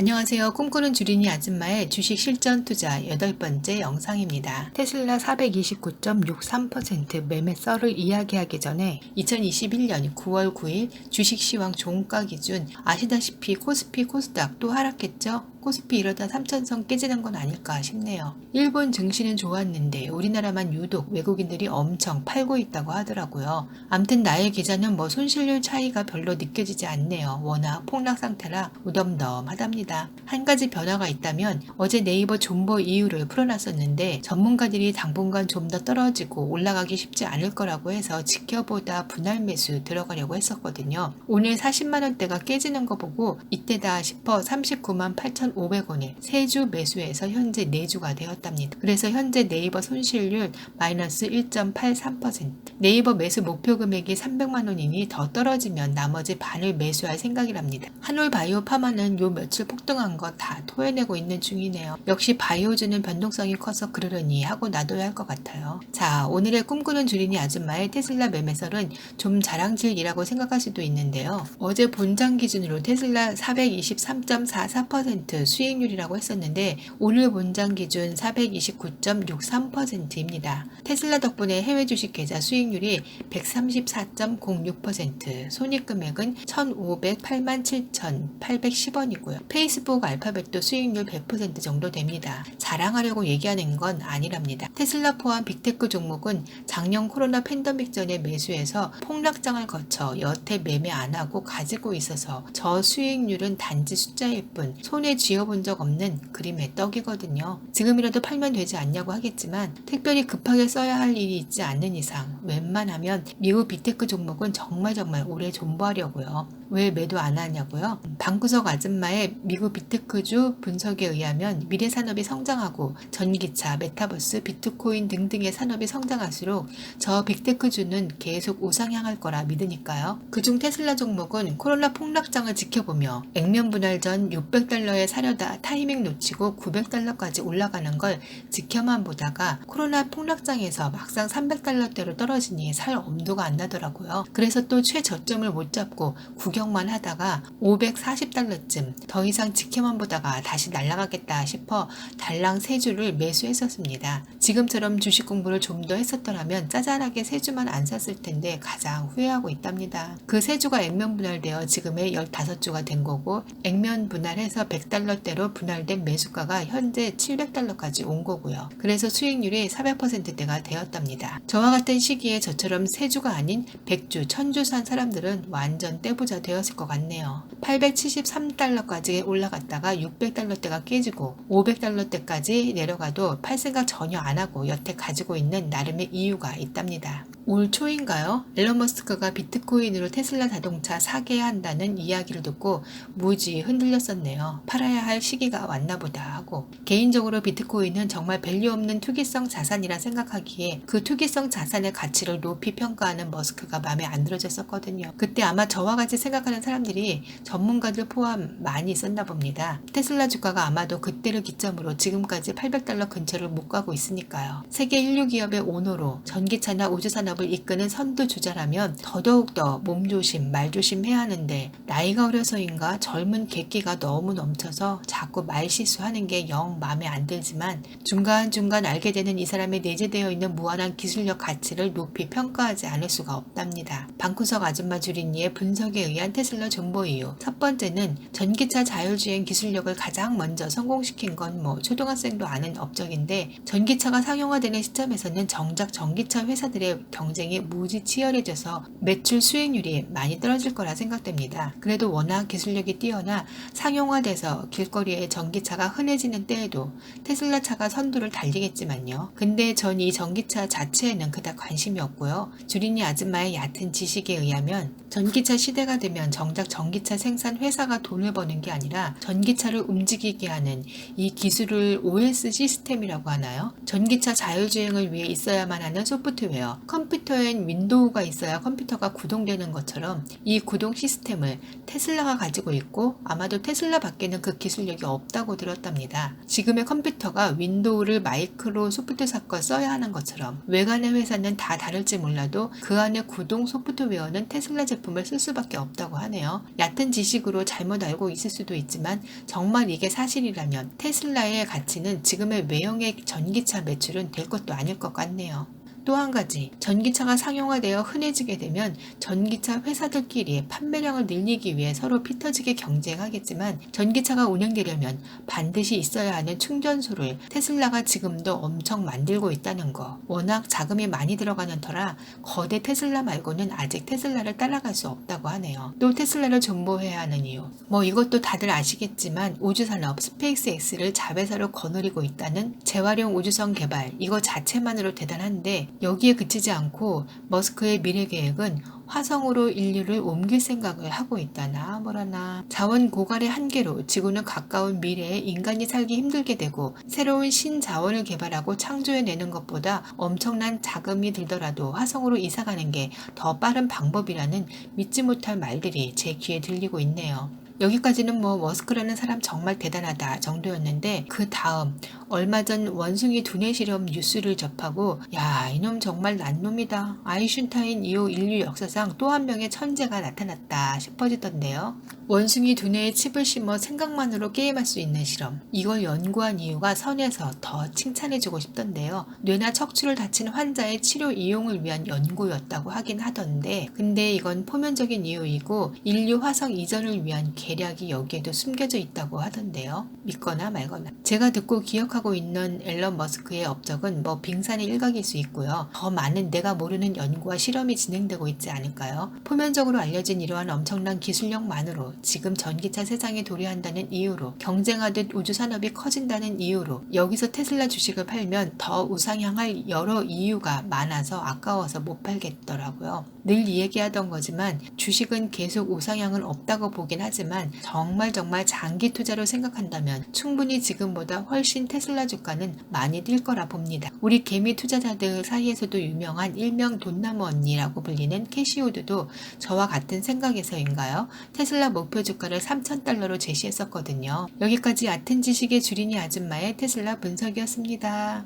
안녕하세요. 꿈꾸는 주린이 아줌마의 주식 실전 투자 8번째 영상입니다. 테슬라 429.63% 매매 썰을 이야기하기 전에 2021년 9월 9일 주식 시황 종가 기준 아시다시피 코스피 코스닥 또 하락했죠? 코스피 이러다 3천선 깨지는 건 아닐까 싶네요. 일본 증시는 좋았는데 우리나라만 유독 외국인들이 엄청 팔고 있다고 하더라고요. 암튼 나의 계좌는 손실률 차이가 별로 느껴지지 않네요. 워낙 폭락 상태라 무덤덤하답니다. 한 가지 변화가 있다면 어제 네이버 존버 이유를 풀어놨었는데 전문가들이 당분간 좀 더 떨어지고 올라가기 쉽지 않을 거라고 해서 지켜보다 분할 매수 들어가려고 했었거든요. 오늘 40만원대가 깨지는 거 보고 이때다 싶어 39만 8,500원에 3주 매수해서 현재 4주가 되었답니다. 그래서 현재 네이버 손실률 마이너스 1.83%. 네이버 매수 목표 금액이 300만원이니 더 떨어지면 나머지 반을 매수할 생각이랍니다. 한올바이오 파마는 요 며칠 폭등한 거 다 토해내고 있는 중이네요. 역시 바이오주는 변동성이 커서 그러려니 하고 놔둬야 할 것 같아요. 자, 오늘의 꿈꾸는 주린이 아줌마의 테슬라 매매설은 좀 자랑질이라고 생각할 수도 있는데요. 어제 본장 기준으로 테슬라 423.44% 수익률이라고 했었는데 오늘 본장 기준 429.63%입니다. 테슬라 덕분에 해외 주식 계좌 수익률이 134.06%, 손익금액은 1,508만 7,810원이고요. 페이스북 알파벳도 수익률 100% 정도 됩니다. 자랑하려고 얘기하는 건 아니랍니다. 테슬라 포함 빅테크 종목은 작년 코로나 팬데믹 전에 매수해서 폭락장을 거쳐 여태 매매 안 하고 가지고 있어서 저 수익률은 단지 숫자일 뿐 손에 쥐어본 적 없는 그림의 떡이거든요. 지금이라도 팔면 되지 않냐고 하겠지만 특별히 급하게 써야 할 일이 있지 않는 이상 웬만하면 미국 빅테크 종목은 정말 오래 존버하려고요. 왜 매도 안 하냐고요? 방구석 아줌마의 미국 빅테크주 분석에 의하면 미래 산업이 성장하고 전기차, 메타버스, 비트코인 등등의 산업이 성장할수록 저 빅테크주는 계속 우상향할 거라 믿으니까요. 그중 테슬라 종목은 코로나 폭락장을 지켜보며 액면 분할 전 600달러에 사려다 타이밍 놓치고 900달러까지 올라가는 걸 지켜만 보다가 코로나 폭락장에서 막상 300달러대로 떨어지니 살 엄두가 안 나더라고요. 그래서 또 최저점을 못 잡고 구경만 하다가 540달러쯤 더 이상 지켜만 보다가 다시 날아가겠다 싶어 달랑 3주를 매수했었습니다. 지금처럼 주식 공부를 좀 더 했었더라면 짜잘하게 3주만 안 샀을 텐데 가장 후회하고 있답니다. 그 3주가 액면 분할되어 지금의 15주가 된 거고 액면 분할해서 100달러대로 분할된 매수가가 현재 700달러까지 온 거고요. 그래서 수익률이 400%대가 되었답니다. 저와 같은 시기에 저처럼 3주가 아닌 100주, 1000주 산 사람들은 완전 떼부자 되었을 것 같네요. 873달러까지 올라갔다가 600달러대가 깨지고 500달러대까지 내려가도 팔 생각 전혀 안 하고 여태 가지고 있는 나름의 이유가 있답니다. 올 초인가요? 앨런 머스크가 비트코인으로 테슬라 자동차 사게 한다는 이야기를 듣고 무지 흔들렸었네요. 팔아야 할 시기가 왔나 보다 하고 개인적으로 비트코인은 정말 밸류 없는 투기성 자산이라 생각하기에 그 투기성 자산의 가치를 높이 평가하는 머스크가 마음에 안 들어졌었거든요. 그때 아마 저와 같이 생각하는 사람들이 전문가들 포함 많이 있었나 봅니다. 테슬라 주가가 아마도 그때를 기점으로 지금까지 800달러 근처를 못 가고 있으니까요. 세계 인류 기업의 오너로 전기차나 우주산업을 이끄는 선두주자라면 더더욱더 몸조심, 말조심해야 하는데 나이가 어려서인가 젊은 객기가 너무 넘쳐서 자꾸 말실수하는 게 영 마음에 안 들지만 중간중간 알게 되는 이 사람의 내재되어 있는 무한한 기술력 가치를 높이 평가하지 않을 수가 없답니다. 방구석 아줌마 주린이의 분석에 의한 테슬라 존버 이유. 첫 번째는 전기차 자율주행 기술력을 가장 먼저 성공시킨 건 초등학생도 아는 업적인데 전기차가 상용화되는 시점에서는 정작 전기차 회사들의 경쟁이 무지 치열해져서 매출 수익률이 많이 떨어질 거라 생각됩니다. 그래도 워낙 기술력이 뛰어나 상용화돼서 길거리에 전기차가 흔해지는 때에도 테슬라 차가 선두를 달리겠지만요. 근데 전 이 전기차 자체에는 그닥 관심이 없고요. 주린이 아줌마의 얕은 지식에 의하면 전기차 시대가 되면 정작 전기차 생산 회사가 돈을 버는 게 아니라 전기차를 움직이게 하는 이 기술을 OS 시스템이라고 하나요? 전기차 자율주행을 위해 있어야만 하는 소프트웨어, 컴퓨터 컴퓨터엔 윈도우가 있어야 컴퓨터가 구동되는 것처럼 이 구동 시스템을 테슬라가 가지고 있고 아마도 테슬라 밖에는 그 기술력이 없다고 들었답니다. 지금의 컴퓨터가 윈도우를 마이크로소프트사건 써야 하는 것처럼 외관의 회사는 다 다를지 몰라도 그 안에 구동 소프트웨어는 테슬라 제품을 쓸 수밖에 없다고 하네요. 얕은 지식으로 잘못 알고 있을 수도 있지만 정말 이게 사실이라면 테슬라의 가치는 지금의 외형의 전기차 매출은 될 것도 아닐 것 같네요. 또 한 가지, 전기차가 상용화되어 흔해지게 되면 전기차 회사들끼리 판매량을 늘리기 위해 서로 피터지게 경쟁하겠지만 전기차가 운행되려면 반드시 있어야 하는 충전소를 테슬라가 지금도 엄청 만들고 있다는 거. 워낙 자금이 많이 들어가는 터라 거대 테슬라 말고는 아직 테슬라를 따라갈 수 없다고 하네요. 또 테슬라를 존버해야 하는 이유. 이것도 다들 아시겠지만 우주산업 스페이스X를 자회사로 거느리고 있다는 재활용 우주선 개발, 이거 자체만으로 대단한데 여기에 그치지 않고 머스크의 미래 계획은 화성으로 인류를 옮길 생각을 하고 있다나 뭐라나. 자원 고갈의 한계로 지구는 가까운 미래에 인간이 살기 힘들게 되고 새로운 신자원을 개발하고 창조해내는 것보다 엄청난 자금이 들더라도 화성으로 이사가는 게 더 빠른 방법이라는 믿지 못할 말들이 제 귀에 들리고 있네요. 여기까지는 머스크라는 사람 정말 대단하다 정도였는데 그 다음 얼마 전 원숭이 두뇌 실험 뉴스를 접하고 야, 이놈 정말 난놈이다. 아인슈타인 이후 인류 역사상 또 한 명의 천재가 나타났다 싶어지던데요. 원숭이 두뇌에 칩을 심어 생각만으로 게임할 수 있는 실험. 이걸 연구한 이유가 선에서 더 칭찬해주고 싶던데요. 뇌나 척추를 다친 환자의 치료 이용을 위한 연구였다고 하긴 하던데 근데 이건 포면적인 이유이고 인류 화성 이전을 위한 계략이 여기에도 숨겨져 있다고 하던데요. 믿거나 말거나. 제가 듣고 기억하고 있는 앨런 머스크의 업적은 빙산의 일각일 수 있고요. 더 많은 내가 모르는 연구와 실험이 진행되고 있지 않을까요? 포면적으로 알려진 이러한 엄청난 기술력만으로 지금 전기차 세상에 도래한다는 이유로 경쟁하듯 우주산업이 커진다는 이유로 여기서 테슬라 주식을 팔면 더 우상향할 여러 이유가 많아서 아까워서 못 팔겠더라고요. 늘 얘기하던 거지만 주식은 계속 우상향은 없다고 보긴 하지만 정말 장기 투자로 생각한다면 충분히 지금보다 훨씬 테슬라 주가는 많이 뛸 거라 봅니다. 우리 개미 투자자들 사이에서도 유명한 일명 돈나무 언니라고 불리는 캐시우드도 저와 같은 생각에서인가요? 테슬라 목표 주가를 3,000달러로 제시했었거든요. 여기까지 얕은 지식의 주린이 아줌마의 테슬라 분석이었습니다.